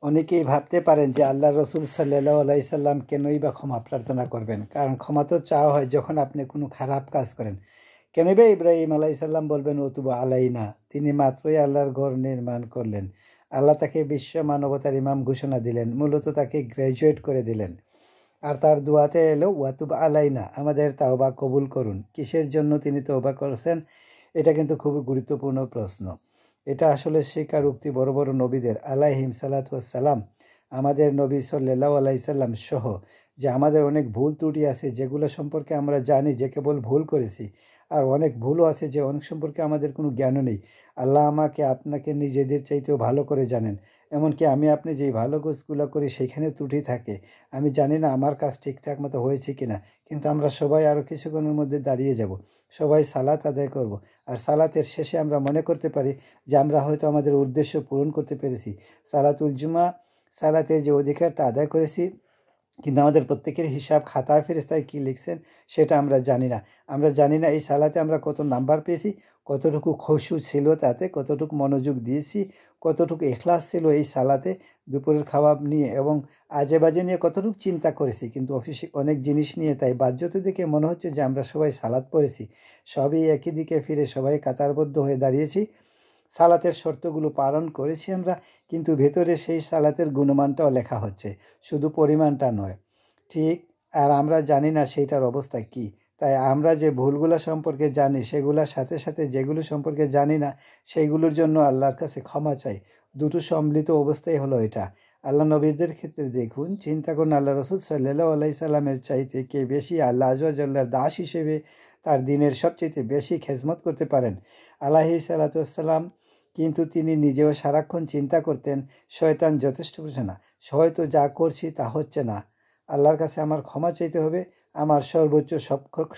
অনেকেই ভাবতে পারেন যে আল্লাহ রসুল সাল্লাল্লাহু আলাইহি সাল্লাম কেনই বা ক্ষমা প্রার্থনা করবেন, কারণ ক্ষমা তো চাওয়া হয় যখন আপনি কোনো খারাপ কাজ করেন। কেনই বা ইব্রাহিম আলাইহিস সালাম বলবেন ওতুবা আলাইনা, তিনি মাত্রই আল্লাহর ঘর নির্মাণ করলেন। আল্লাহ তাকে বিশ্ব মানবতার ইমাম ঘোষণা দিলেন, মূলত তাকে গ্র্যাজুয়েট করে দিলেন। আর তার দোয়াতে এলো ওয়াতুব আলাইনা, আমাদের তাওবা কবুল করুন। কিসের জন্য তিনি তওবা করছেন, এটা কিন্তু খুবই গুরুত্বপূর্ণ প্রশ্ন। এটা আসলে স্বীকারোক্তি বড় বড় নবীদের আলাইহিম সালাতু সালাম, আমাদের নবী সাল্লাল্লাহু আলাইহি সাল্লাম সহ, যে আমাদের অনেক ভুল ত্রুটি আছে যেগুলো সম্পর্কে আমরা জানি যে কেবল ভুল করেছি, আর অনেক ভুলও আছে যে অনেক সম্পর্কে আমাদের কোনো জ্ঞানও নেই। আল্লাহ আমাকে আপনাকে নিজেদের চাইতেও ভালো করে জানেন। এমনকি আমি আপনি যেই ভালো কাজগুলো করি সেখানে ত্রুটি থাকে। আমি জানি না আমার কাজ ঠিকঠাক মতো হয়েছে কিনা, কিন্তু আমরা সবাই আরও কিছুক্ষণের মধ্যে দাঁড়িয়ে যাব, সবাই সালাত আদায় করব। আর সালাতের শেষে আমরা মনে করতে পারি যে আমরা হয়তো আমাদের উদ্দেশ্য পূরণ করতে পেরেছি, সালাতুল জুমা, সালাতের যে অধিকার তা আদায় করেছি। কিন্তু আমাদের প্রত্যেকের হিসাব খাতা ফেরেশতায় কী লিখছেন সেটা আমরা জানি না। আমরা জানি না এই সালাতে আমরা কত নাম্বার পেয়েছি, কতটুকু খুশু ছিল তাতে, কতটুকু মনোযোগ দিয়েছি, কতটুকু ইখলাস ছিল এই সালাতে, দুপুরের খাওয়া নিয়ে এবং আজে বাজে নিয়ে কতটুকু চিন্তা করেছি। কিন্তু অফিসে অনেক জিনিস নিয়ে, তাই বাহ্যত দেখে মনে হচ্ছে যে আমরা সবাই সালাত পড়েছি, সবই একই দিকে ফিরে সবাই কাতারবদ্ধ হয়ে দাঁড়িয়েছি, সালাতের শর্তগুলো পালন করেছি আমরা, কিন্তু ভেতরে সেই সালাতের গুণমানটাও লেখা হচ্ছে, শুধু পরিমাণটা নয়। ঠিক, আর আমরা জানি না সেইটার অবস্থা কী। তাই আমরা যে ভুলগুলো সম্পর্কে জানি সেগুলোর সাথে সাথে যেগুলো সম্পর্কে জানি না সেইগুলোর জন্য আল্লাহর কাছে ক্ষমা চাই। দুটো সম্মিলিত অবস্থাই হলো এটা। আল্লাহ নবীদের ক্ষেত্রে দেখুন, চিন্তা করুন, আল্লাহ রসুল সাল্লাল্লাহু আলাইহি সাল্লামের চাইতে কে বেশি আল্লাহ আযওয়া জাল্লার দাস হিসেবে তার দিনের সবচেয়ে বেশি খেজমত করতে পারেন। আলাইহিস সালাতু ওয়াসসালাম, কিন্তু তিনি নিজেও সারাক্ষণ চিন্তা করতেন শয়তান যথেষ্ট বুঝে না, হয়তো যা করছি তা হচ্ছে না, আল্লাহর কাছে আমার ক্ষমা চাইতে হবে, আমার সর্বোচ্চ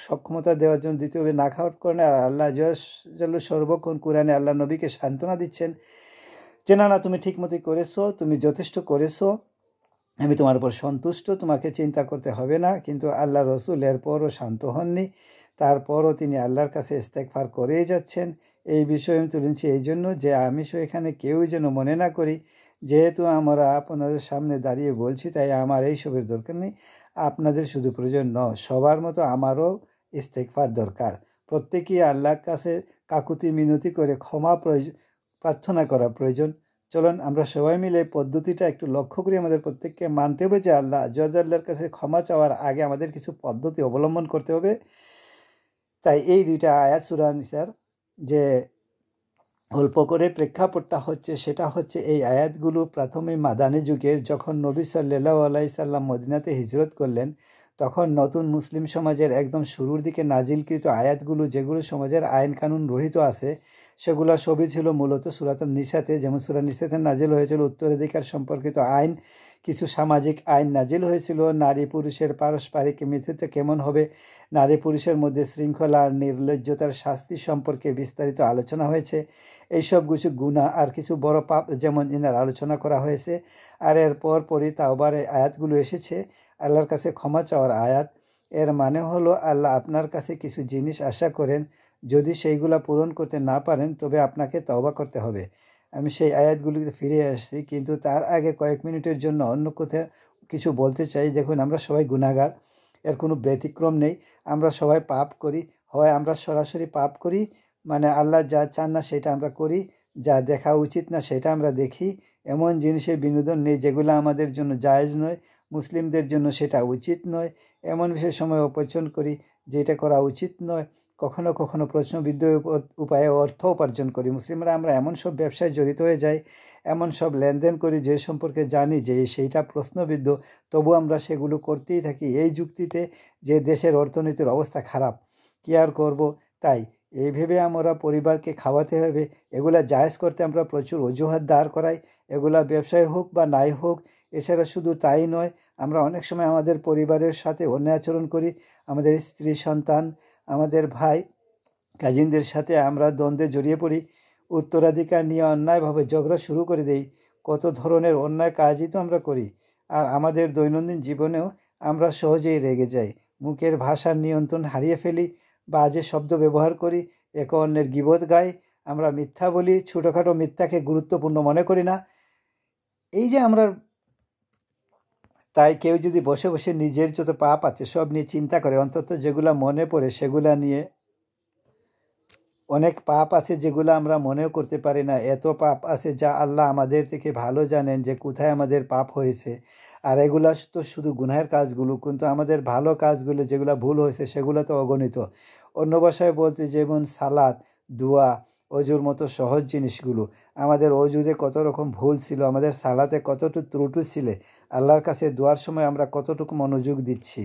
সক্ষমতা দেওয়ার জন্য দিতে হবে, না খাওয়ার কারণে। আর আল্লাহ জল সর্বক্ষণ কোরআনে আল্লাহ নবীকে সান্ত্বনা দিচ্ছেন যে না না, তুমি ঠিক মতোই করেছো, তুমি যথেষ্ট করেছো, আমি তোমার উপর সন্তুষ্ট, তোমাকে চিন্তা করতে হবে না। কিন্তু আল্লাহ রসুল এরপরও শান্ত হননি, তারপরও তিনি আল্লাহর কাছে ইস্তেগফার করেই যাচ্ছেন। এই বিষয়ে আমি তুলেছি এই জন্য যে আমি এখানে কেউ যেন মনে না করি যেহেতু আমরা আপনাদের সামনে দাঁড়িয়ে বলছি তাই আমার এইসবের দরকার নেই। আপনাদের শুধু প্রয়োজন নয়, সবার মতো আমারও ইস্তেগফার দরকার। প্রত্যেকেই আল্লাহর কাছে কাকুতি মিনতি করে ক্ষমা প্রার্থনা করা প্রয়োজন। চলুন আমরা সবাই মিলে পদ্ধতিটা একটু লক্ষ্য করি, আমাদের প্রত্যেককে মানতে হবে যে আল্লাহ আল্লাহর কাছে ক্ষমা চাওয়ার আগে আমাদের কিছু পদ্ধতি অবলম্বন করতে হবে। তাই এই দুইটা আয়াত সূরা নিসার যে অল্প করে প্রেক্ষাপটটা হচ্ছে সেটা হচ্ছে এই আয়াতগুলো প্রথমে মাদানী যুগের, যখন নবী সাল্লাল্লাহু আলাইহি সাল্লাম মদিনাতে হিজরত করলেন তখন নতুন মুসলিম সমাজের একদম শুরুর দিকে নাজিলকৃত আয়াতগুলো, যেগুলো সমাজের আইন কানুন রহিত আছে, সেগুলো সবই ছিল মূলত সূরাতুন নিসাতে। যেমন সূরা নিসাতে নাজিল হয়েছিল উত্তরাধিকার সম্পর্কিত আইন, কিছু সামাজিক আইন নাজিল হয়েছিল, নারী পুরুষের পারস্পরিক মিত্রতা কেমন হবে, নারী পুরুষের মধ্যে শৃঙ্খলা আর নির্লজ্জতার শাস্তি সম্পর্কে বিস্তারিত আলোচনা হয়েছে। এইসব কিছু গুনাহ আর কিছু বড় পাপ যেমন এনার আলোচনা করা হয়েছে। আর এর পরই তাওবার আয়াতগুলো এসেছে, আল্লাহর কাছে ক্ষমা চাওয়ার আয়াত। এর মানে হলো আল্লাহ আপনার কাছে কিছু জিনিস আশা করেন, যদি সেইগুলা পূরণ করতে না পারেন তবে আপনাকে তওবা করতে হবে। আমি সেই আয়াতগুলিতে ফিরে আসছি, কিন্তু তার আগে কয়েক মিনিটের জন্য অন্য কোথাও কিছু বলতে চাই। দেখুন, আমরা সবাই গুনাহগার, এর কোনো ব্যতিক্রম নেই। আমরা সবাই পাপ করি, হয় আমরা সরাসরি পাপ করি, মানে আল্লাহ যা চান না সেটা আমরা করি, যা দেখা উচিত না সেটা আমরা দেখি, এমন জিনিসের বিনোদন নেই যেগুলো আমাদের জন্য জায়েজ নয়, মুসলিমদের জন্য সেটা উচিত নয়, এমন বিশেষ সময় অপচয় করি যেটা করা উচিত নয়, কখনো কখনো প্রশ্নবিদ্ধ উপায়ে অর্থ উপার্জন করি। মুসলিমরা আমরা এমন সব ব্যবসায় জড়িত হয়ে যাই, এমন সব লেনদেন করি যে সম্পর্কে জানি যে সেইটা প্রশ্নবিদ্ধ, তবু আমরা সেগুলো করতেই থাকি এই যুক্তিতে যে দেশের অর্থনীতির অবস্থা খারাপ, কী আর করব। তাই এই ভেবে আমরা পরিবারকে খাওয়াতে হবে, এগুলা জায়েজ করতে আমরা প্রচুর অজুহাত দাঁড় করাই, এগুলা ব্যবসায় হোক বা নাই হোক। এছাড়া শুধু তাই নয়, আমরা অনেক সময় আমাদের পরিবারের সাথে অন্যায় আচরণ করি, আমাদের স্ত্রী সন্তান, আমাদের ভাই কাজিনদের সাথে আমরা দ্বন্দ্বে জড়িয়ে পড়ি, উত্তরাধিকার নিয়ে অন্যায়ভাবে ঝগড়া শুরু করে দেই, কত ধরনের অন্যায় কাজই তো আমরা করি। আর আমাদের দৈনন্দিন জীবনেও আমরা সহজেই রেগে যাই, মুখের ভাষার নিয়ন্ত্রণ হারিয়ে ফেলি, বাজে শব্দ ব্যবহার করি, একে অন্যের গীবত গাই, আমরা মিথ্যা বলি, ছোটোখাটো মিথ্যাকে গুরুত্বপূর্ণ মনে করি না। এই যে আমরা তাই কেউ যদি বসে বসে নিজের যত পাপ আছে সব নিয়ে চিন্তা করে, অন্তত যেগুলা মনে পড়ে সেগুলা নিয়ে, অনেক পাপ আছে যেগুলো আমরা মনেও করতে পারি না, এত পাপ আছে যা আল্লাহ আমাদের থেকে ভালো জানেন যে কোথায় আমাদের পাপ হয়েছে। আর এগুলা তো শুধু গুনাহের কাজগুলো, কিন্তু আমাদের ভালো কাজগুলো যেগুলো ভুল হয়েছে সেগুলো তো অগণিত। অন্য ভাষায় বলতে যেমন সালাত, দোয়া, অজুর মতো সহজ জিনিসগুলো, আমাদের অজুতে কত রকম ভুল ছিল, আমাদের সালাতে কতটুকু ত্রুটি ছিল, আল্লাহর কাছে দোয়ার সময় আমরা কতটুকু মনোযোগ দিচ্ছি।